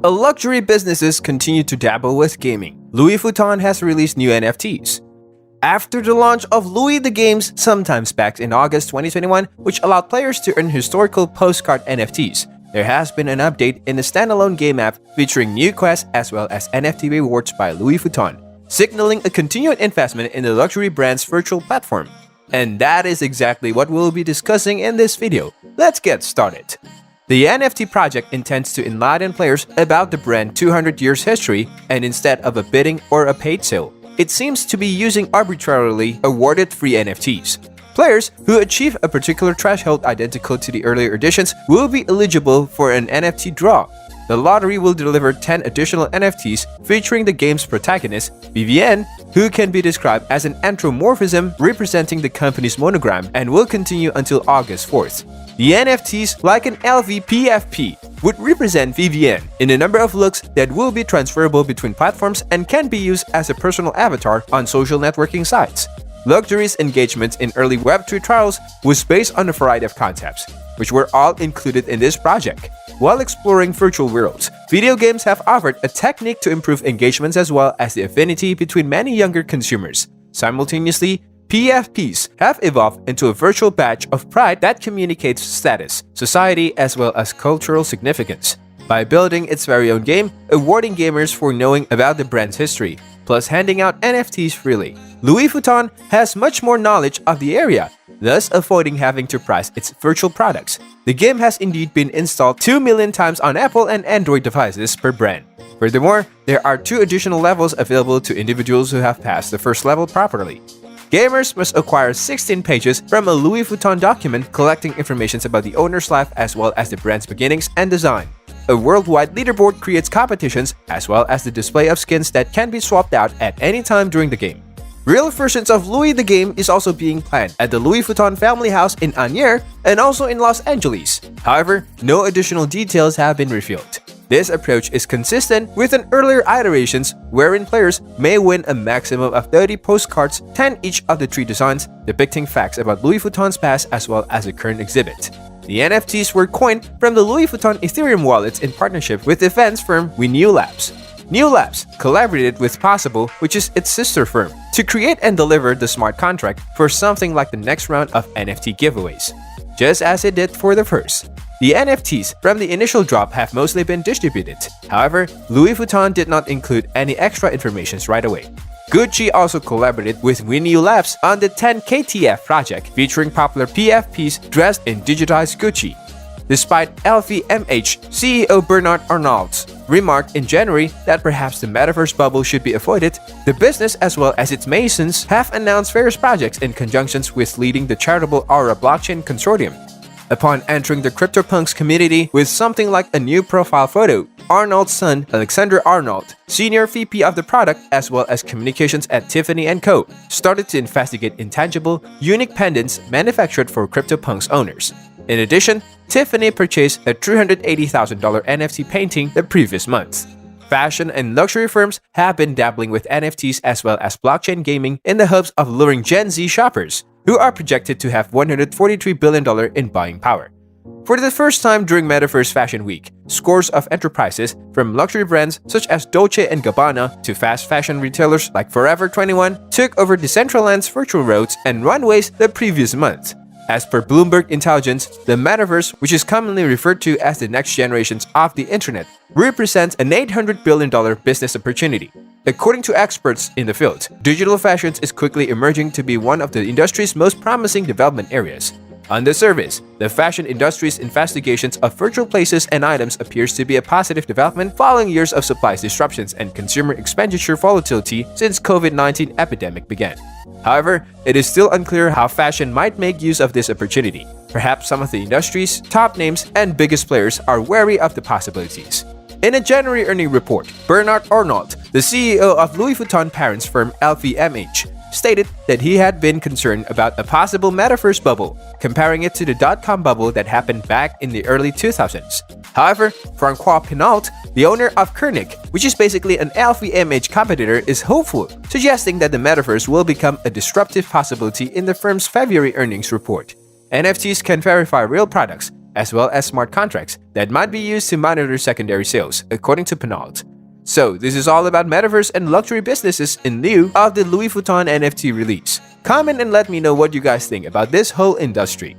A luxury businesses continue to dabble with gaming. Louis Vuitton has released new NFTs. After the launch of Louis the Games sometime back in August 2021, which allowed players to earn historical postcard NFTs, there has been an update in the standalone game app featuring new quests as well as NFT rewards by Louis Vuitton, signaling a continued investment in the luxury brand's virtual platform. And that is exactly what we'll be discussing in this video. Let's get started. The NFT project intends to enlighten players about the brand's 200 years history, and instead of a bidding or a paid sale, it seems to be using arbitrarily awarded free NFTs. Players who achieve a particular threshold identical to the earlier editions will be eligible for an NFT draw. The lottery will deliver 10 additional NFTs featuring the game's protagonist, Vuitton, who can be described as an anthropomorphism representing the company's monogram, and will continue until August 4th. The NFTs, like an LVPFP, would represent Vuitton in a number of looks that will be transferable between platforms and can be used as a personal avatar on social networking sites. Luxury's engagement in early Web3 trials was based on a variety of concepts, which were all included in this project. While exploring virtual worlds, video games have offered a technique to improve engagements as well as the affinity between many younger consumers. Simultaneously, PFPs have evolved into a virtual badge of pride that communicates status, society, as well as cultural significance. By building its very own game, awarding gamers for knowing about the brand's history, plus handing out NFTs freely, Louis Vuitton has much more knowledge of the area, thus avoiding having to price its virtual products. The game has indeed been installed 2 million times on Apple and Android devices per brand. Furthermore, there are 2 additional levels available to individuals who have passed the first level properly. Gamers must acquire 16 pages from a Louis Vuitton document collecting information about the owner's life as well as the brand's beginnings and design. A worldwide leaderboard creates competitions as well as the display of skins that can be swapped out at any time during the game. Real versions of Louis the Game is also being planned at the Louis Vuitton family house in Agnières and also in Los Angeles. However, no additional details have been revealed. This approach is consistent with an earlier iterations wherein players may win a maximum of 30 postcards, 10 each of the 3 designs, depicting facts about Louis Vuitton's past as well as a current exhibit. The NFTs were coined from the Louis Vuitton Ethereum wallets in partnership with defense firm New Labs. New Labs collaborated with Possible, which is its sister firm, to create and deliver the smart contract for something like the next round of NFT giveaways, just as it did for the first. The NFTs from the initial drop have mostly been distributed. However, Louis Vuitton did not include any extra information right away. Gucci also collaborated with New Labs on the 10KTF project, featuring popular PFPs dressed in digitized Gucci. Despite LVMH CEO Bernard Arnault's remark in January that perhaps the metaverse bubble should be avoided, the business as well as its masons have announced various projects in conjunction with leading the charitable Aura blockchain consortium. Upon entering the CryptoPunks community with something like a new profile photo, Arnault's son, Alexander Arnault, senior VP of the product as well as communications at Tiffany & Co., started to investigate intangible, unique pendants manufactured for CryptoPunks owners. In addition, Tiffany purchased a $380,000 NFT painting the previous month. Fashion and luxury firms have been dabbling with NFTs as well as blockchain gaming in the hopes of luring Gen Z shoppers, who are projected to have $143 billion in buying power. For the first time during Metaverse Fashion Week, scores of enterprises, from luxury brands such as Dolce & Gabbana to fast fashion retailers like Forever 21, took over Decentraland's virtual roads and runways the previous month. As per Bloomberg Intelligence, the Metaverse, which is commonly referred to as the next generations of the internet, represents an $800 billion business opportunity. According to experts in the field, digital fashion is quickly emerging to be one of the industry's most promising development areas. On the surface, the fashion industry's investigations of virtual places and items appears to be a positive development following years of supply disruptions and consumer expenditure volatility since COVID-19 epidemic began. However, it is still unclear how fashion might make use of this opportunity. Perhaps some of the industry's top names and biggest players are wary of the possibilities. In a January earnings report, Bernard Arnault, the CEO of Louis Vuitton parents firm LVMH, stated that he had been concerned about a possible metaverse bubble, comparing it to the dot-com bubble that happened back in the early 2000s. However, Francois Pinault, the owner of Kernick, which is basically an LVMH competitor, is hopeful, suggesting that the metaverse will become a disruptive possibility in the firm's February earnings report. NFTs can verify real products, as well as smart contracts that might be used to monitor secondary sales, according to Penalt. So, this is all about metaverse and luxury businesses in lieu of the Louis Vuitton NFT release. Comment and let me know what you guys think about this whole industry.